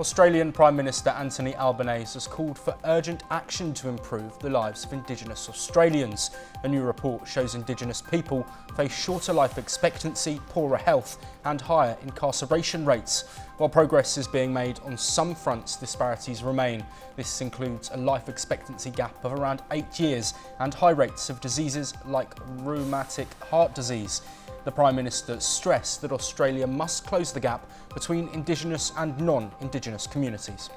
Australian Prime Minister Anthony Albanese has called for urgent action to improve the lives of Indigenous Australians. A new report shows Indigenous people face shorter life expectancy, poorer health and higher incarceration rates. While progress is being made on some fronts, disparities remain. This includes a life expectancy gap of around 8 years and high rates of diseases like rheumatic heart disease. The Prime Minister stressed that Australia must close the gap between Indigenous and non-Indigenous communities.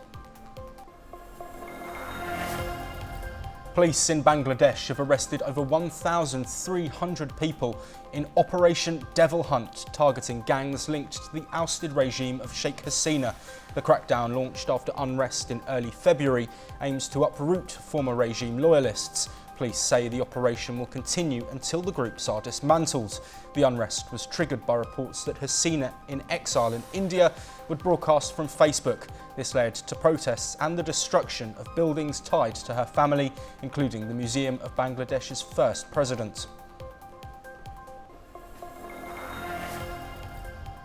Police in Bangladesh have arrested over 1,300 people in Operation Devil Hunt, targeting gangs linked to the ousted regime of Sheikh Hasina. The crackdown, launched after unrest in early February, aims to uproot former regime loyalists. Police say the operation will continue until the groups are dismantled. The unrest was triggered by reports that Hasina, in exile in India, would broadcast from Facebook. This led to protests and the destruction of buildings tied to her family, including the Museum of Bangladesh's first president.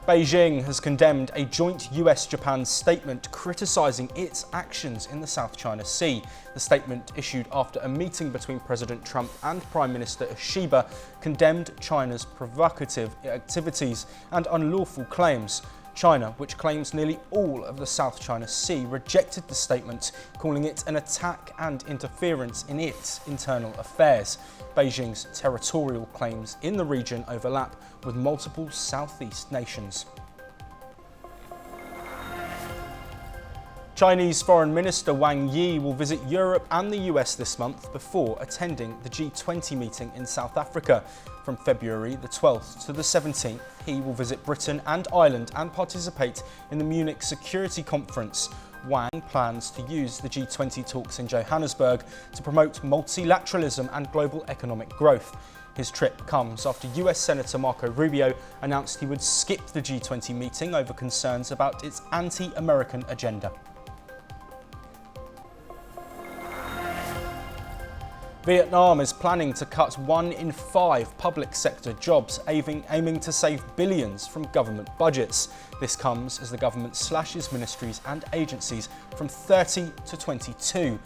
Beijing has condemned a joint US-Japan statement criticising its actions in the South China Sea. The statement, issued after a meeting between President Trump and Prime Minister Ishiba, condemned China's provocative activities and unlawful claims. China, which claims nearly all of the South China Sea, rejected the statement, calling it an attack and interference in its internal affairs. Beijing's territorial claims in the region overlap with multiple Southeast nations. Chinese Foreign Minister Wang Yi will visit Europe and the US this month before attending the G20 meeting in South Africa. From February the 12th to the 17th, he will visit Britain and Ireland and participate in the Munich Security Conference. Wang plans to use the G20 talks in Johannesburg to promote multilateralism and global economic growth. His trip comes after US Senator Marco Rubio announced he would skip the G20 meeting over concerns about its anti-American agenda. Vietnam is planning to cut 1 in 5 public sector jobs, aiming to save billions from government budgets. This comes as the government slashes ministries and agencies from 30 to 22.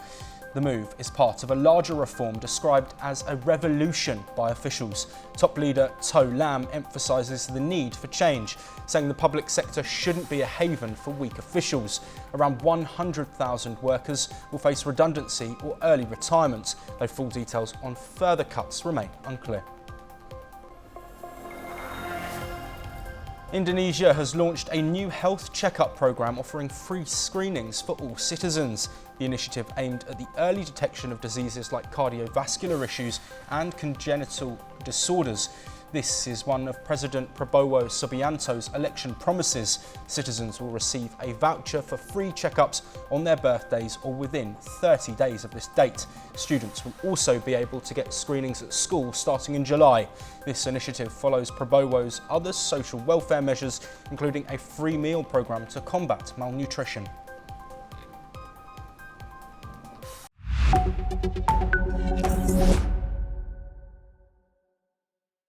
The move is part of a larger reform described as a revolution by officials. Top leader To Lam emphasises the need for change, saying the public sector shouldn't be a haven for weak officials. Around 100,000 workers will face redundancy or early retirement, though full details on further cuts remain unclear. Indonesia has launched a new health checkup program offering free screenings for all citizens. The initiative aimed at the early detection of diseases like cardiovascular issues and congenital disorders. This is one of President Prabowo Subianto's election promises. Citizens will receive a voucher for free checkups on their birthdays or within 30 days of this date. Students will also be able to get screenings at school starting in July. This initiative follows Prabowo's other social welfare measures, including a free meal program to combat malnutrition.